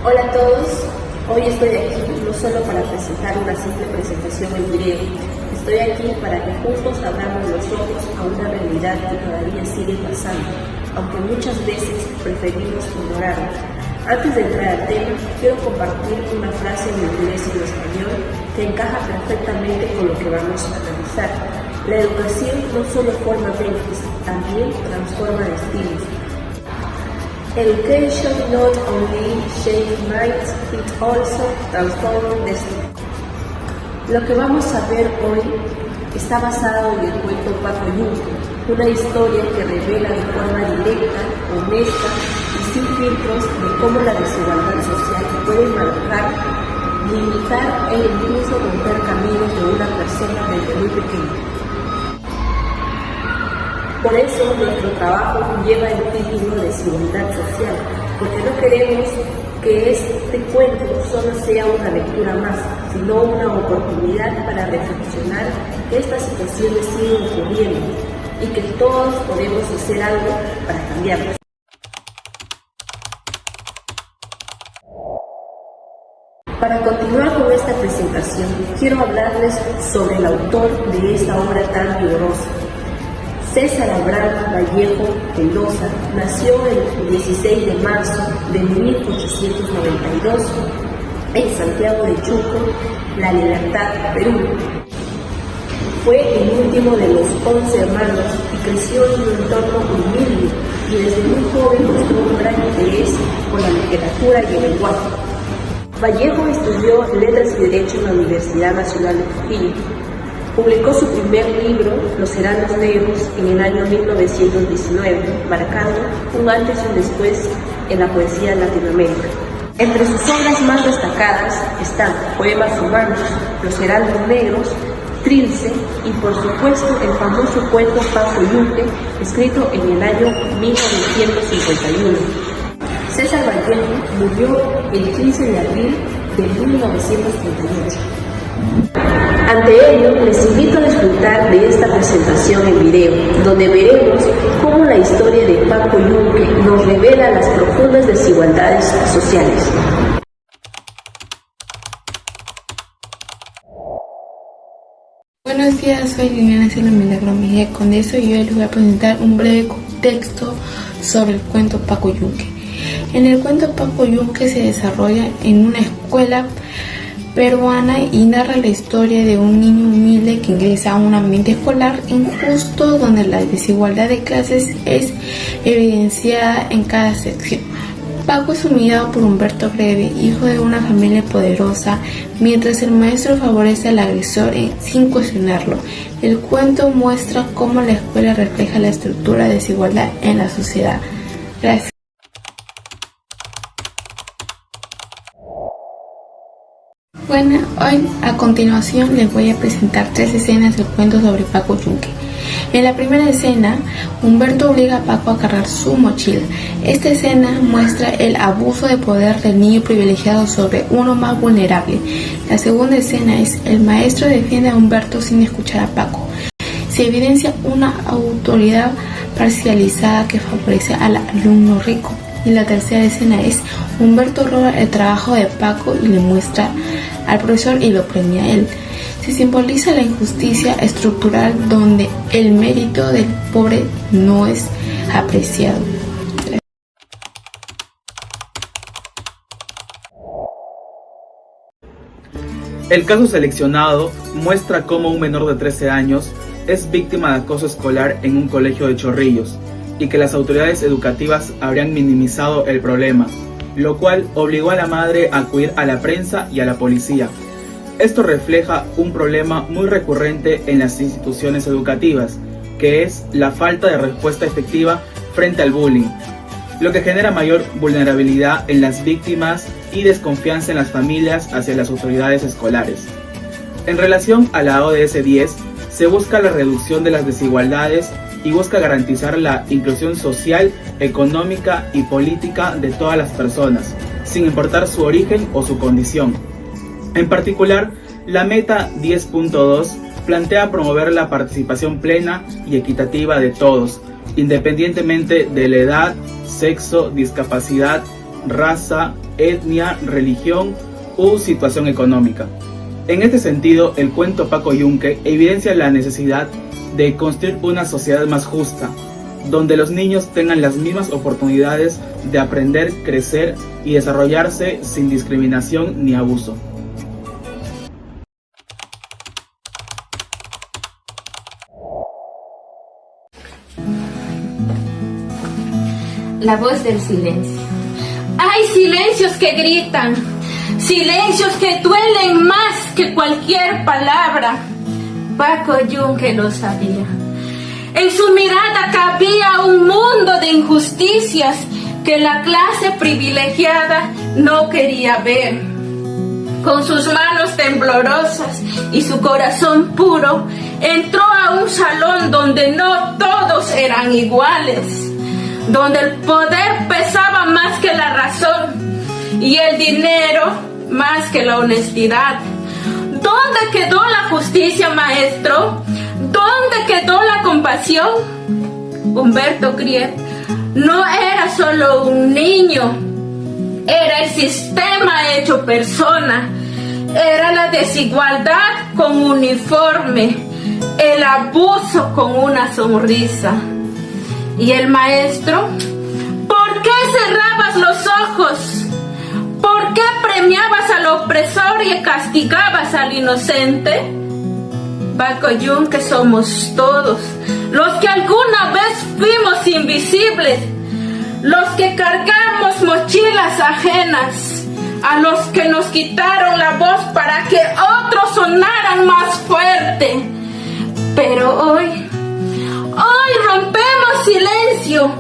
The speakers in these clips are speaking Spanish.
Hola a todos, hoy estoy aquí no solo para presentar una simple presentación en video, estoy aquí para que juntos abramos los ojos a una realidad que todavía sigue pasando, aunque muchas veces preferimos ignorarla. Antes de entrar al tema, quiero compartir una frase en inglés y en español que encaja perfectamente con lo que vamos a analizar. La educación no solo forma mentes, también transforma destinos. Education not only shapes minds, it also transforms destiny. Lo que vamos a ver hoy está basado en el cuento Paco Yunque, una historia que revela de forma directa, honesta y sin filtros de cómo la desigualdad social puede marcar, limitar e incluso romper caminos de una persona desde muy pequeña. Por eso nuestro trabajo lleva el título de Desigualdad Social, porque no queremos que este cuento solo sea una lectura más, sino una oportunidad para reflexionar que estas situaciones siguen ocurriendo y que todos podemos hacer algo para cambiarlas. Para continuar con esta presentación, quiero hablarles sobre el autor de esta obra tan vigorosa. César Abraham Vallejo Mendoza nació el 16 de marzo de 1892 en Santiago de Chuco, La Libertad, Perú. Fue el último de los 11 hermanos y creció en un entorno humilde y desde muy joven mostró un gran interés por la literatura y el lenguaje. Vallejo estudió Letras y Derecho en la Universidad Nacional de Trujillo. Publicó su primer libro, Los Heraldos Negros, en el año 1919, marcando un antes y un después en la poesía de Latinoamérica. Entre sus obras más destacadas están Poemas Humanos, Los Heraldos Negros, Trilce y, por supuesto, el famoso cuento Paco Yunque, escrito en el año 1951. César Vallejo murió el 15 de abril de 1938. Ante ello, les invito a disfrutar de esta presentación en video, donde veremos cómo la historia de Paco Yunque nos revela las profundas desigualdades sociales. Buenos días, soy Liliana Cela Milagro Miguel Condeso y hoy les voy a presentar un breve contexto sobre el cuento Paco Yunque. En el cuento Paco Yunque se desarrolla en una escuela peruana y narra la historia de un niño humilde que ingresa a un ambiente escolar injusto donde la desigualdad de clases es evidenciada en cada sección. Paco es humillado por Humberto Greve, hijo de una familia poderosa, mientras el maestro favorece al agresor sin cuestionarlo. El cuento muestra cómo la escuela refleja la estructura de desigualdad en la sociedad. Gracias. Bueno, hoy a continuación les voy a presentar 3 escenas del cuento sobre Paco Yunque. En la primera escena, Humberto obliga a Paco a cargar su mochila. Esta escena muestra el abuso de poder del niño privilegiado sobre uno más vulnerable. La segunda escena es el maestro defiende a Humberto sin escuchar a Paco. Se evidencia una autoridad parcializada que favorece al alumno rico. Y la tercera escena es Humberto roba el trabajo de Paco y le muestra al profesor y lo premia a él. Se simboliza la injusticia estructural donde el mérito del pobre no es apreciado. El caso seleccionado muestra cómo un menor de 13 años es víctima de acoso escolar en un colegio de Chorrillos y que las autoridades educativas habrían minimizado el problema, lo cual obligó a la madre a acudir a la prensa y a la policía. Esto refleja un problema muy recurrente en las instituciones educativas, que es la falta de respuesta efectiva frente al bullying, lo que genera mayor vulnerabilidad en las víctimas y desconfianza en las familias hacia las autoridades escolares. En relación a la ODS 10, se busca la reducción de las desigualdades y busca garantizar la inclusión social, económica y política de todas las personas, sin importar su origen o su condición. En particular, la meta 10.2 plantea promover la participación plena y equitativa de todos, independientemente de la edad, sexo, discapacidad, raza, etnia, religión u situación económica. En este sentido, el cuento Paco Yunque evidencia la necesidad de construir una sociedad más justa, donde los niños tengan las mismas oportunidades de aprender, crecer y desarrollarse sin discriminación ni abuso. La voz del silencio. Hay silencios que gritan, silencios que duelen más que cualquier palabra. Paco Yunque lo sabía. En su mirada cabía un mundo de injusticias que la clase privilegiada no quería ver. Con sus manos temblorosas y su corazón puro, entró a un salón donde no todos eran iguales, donde el poder pesaba más que la razón y el dinero más que la honestidad. ¿Dónde quedó la justicia, maestro? ¿Dónde quedó la compasión? Humberto Kriep no era solo un niño, era el sistema hecho persona, era la desigualdad con uniforme, el abuso con una sonrisa. ¿Y el maestro? ¿Por qué cerrabas los ojos? ¿Por qué premiabas al opresor y castigabas al inocente? Paco Yunque somos todos, los que alguna vez fuimos invisibles, los que cargamos mochilas ajenas, a los que nos quitaron la voz para que otros sonaran más fuerte. Pero hoy rompemos silencio,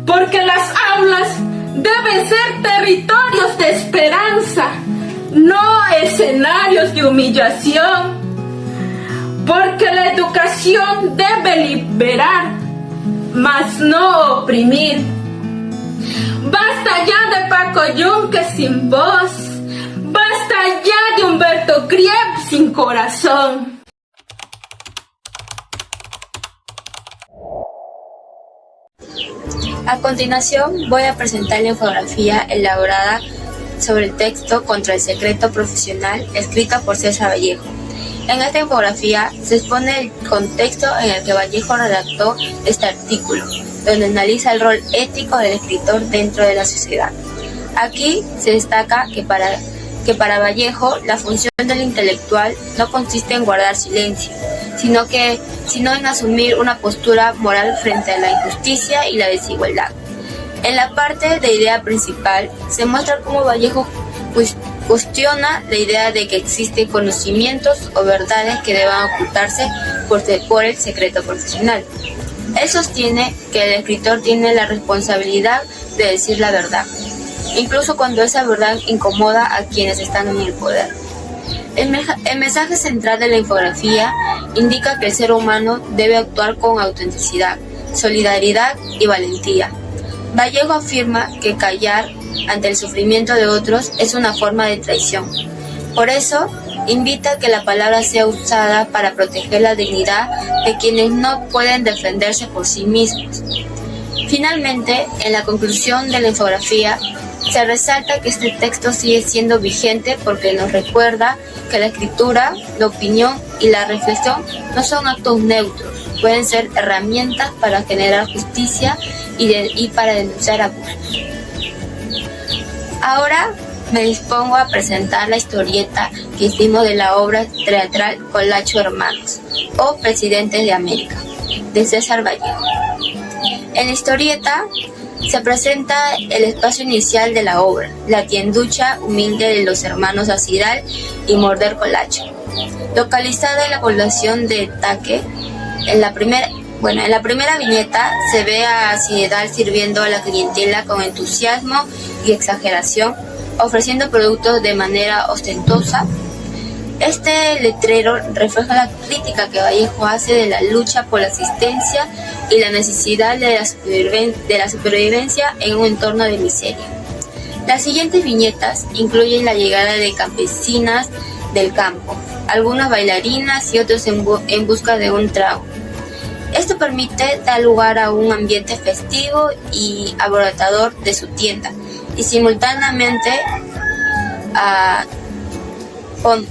porque las aulas deben ser territorios de esperanza, no escenarios de humillación. Porque la educación debe liberar, mas no oprimir. Basta ya de Paco Yunque sin voz, basta ya de Humberto Kriep sin corazón. A continuación voy a presentar la infografía elaborada sobre el texto Contra el secreto profesional, escrito por César Vallejo. En esta infografía se expone el contexto en el que Vallejo redactó este artículo, donde analiza el rol ético del escritor dentro de la sociedad. Aquí se destaca que para Vallejo la función del intelectual no consiste en guardar silencio, sino en asumir una postura moral frente a la injusticia y la desigualdad. En la parte de idea principal se muestra cómo Vallejo cuestiona la idea de que existen conocimientos o verdades que deban ocultarse por el secreto profesional. Él sostiene que el escritor tiene la responsabilidad de decir la verdad, incluso cuando esa verdad incomoda a quienes están en el poder. El mensaje central de la infografía indica que el ser humano debe actuar con autenticidad, solidaridad y valentía. Vallejo afirma que callar ante el sufrimiento de otros es una forma de traición. Por eso, invita a que la palabra sea usada para proteger la dignidad de quienes no pueden defenderse por sí mismos. Finalmente, en la conclusión de la infografía, se resalta que este texto sigue siendo vigente porque nos recuerda que la escritura, la opinión y la reflexión no son actos neutros, pueden ser herramientas para generar justicia y para denunciar abusos. Ahora me dispongo a presentar la historieta que hicimos de la obra teatral Colacho Hermanos o Presidentes de América, de César Vallejo. En la historieta se presenta el espacio inicial de la obra, la tienducha humilde de los hermanos Acidal y Morder Colacho, localizada en la población de Taque. En la primera viñeta se ve a Acidal sirviendo a la clientela con entusiasmo y exageración, ofreciendo productos de manera ostentosa. Este letrero refleja la crítica que Vallejo hace de la lucha por la asistencia y la necesidad de la supervivencia en un entorno de miseria. Las siguientes viñetas incluyen la llegada de campesinas del campo, algunas bailarinas y otros en busca de un trago. Esto permite dar lugar a un ambiente festivo y alborotador de su tienda, y simultáneamente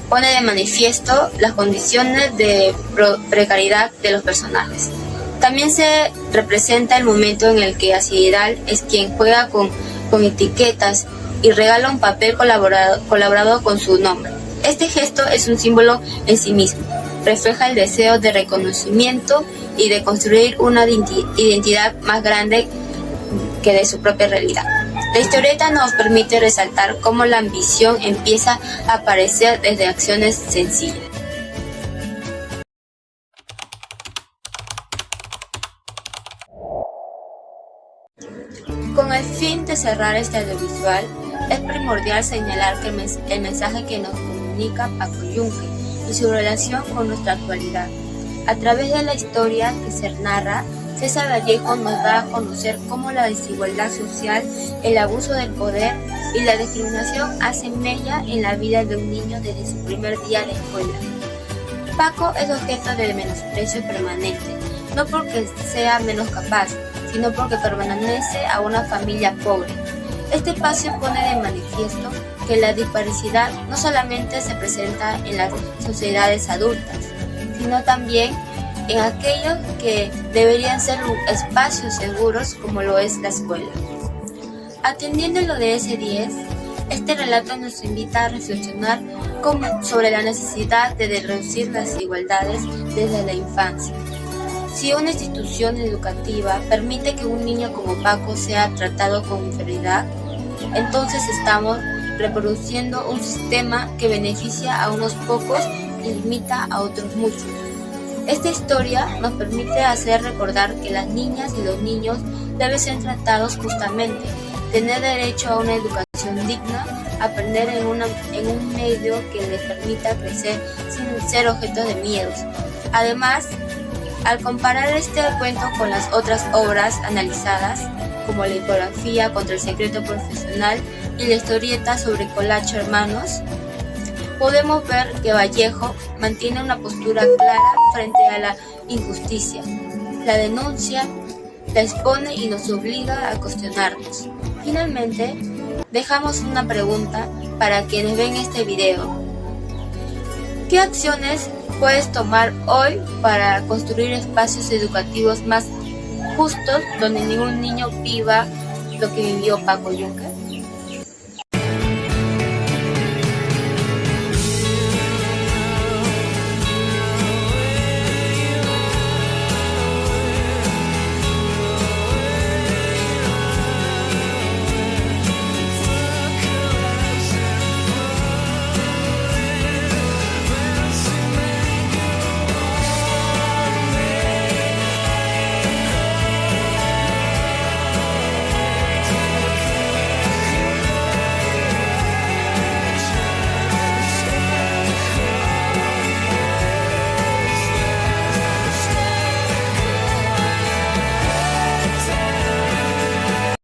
pone de manifiesto las condiciones de precariedad de los personajes. También se representa el momento en el que Aciridal es quien juega con etiquetas y regala un papel colaborado con su nombre. Este gesto es un símbolo en sí mismo, refleja el deseo de reconocimiento y de construir una identidad más grande que de su propia realidad. La historieta nos permite resaltar cómo la ambición empieza a aparecer desde acciones sencillas. Con el fin de cerrar este audiovisual, es primordial señalar que el mensaje que nos comunica Paco Yunque y su relación con nuestra actualidad. A través de la historia que se narra, César Vallejo nos da a conocer cómo la desigualdad social, el abuso del poder y la discriminación hacen mella en la vida de un niño desde su primer día de escuela. Paco es objeto de menosprecio permanente, no porque sea menos capaz, sino porque pertenece a una familia pobre. Este espacio pone de manifiesto que la disparidad no solamente se presenta en las sociedades adultas, sino también en aquellos que deberían ser espacios seguros como lo es la escuela. Atendiendo lo de S10, este relato nos invita a reflexionar sobre la necesidad de reducir las desigualdades desde la infancia. Si una institución educativa permite que un niño como Paco sea tratado con inferioridad, entonces estamos reproduciendo un sistema que beneficia a unos pocos y limita a otros muchos. Esta historia nos permite hacer recordar que las niñas y los niños deben ser tratados justamente, tener derecho a una educación digna, aprender en un medio que les permita crecer sin ser objeto de miedos. Además, al comparar este cuento con las otras obras analizadas, como la infografía contra el secreto profesional y la historieta sobre Colacho Hermanos, podemos ver que Vallejo mantiene una postura clara frente a la injusticia, la denuncia, la expone y nos obliga a cuestionarnos. Finalmente, dejamos una pregunta para quienes ven este video. ¿Qué acciones puedes tomar hoy para construir espacios educativos más justos donde ningún niño viva lo que vivió Paco Yunque?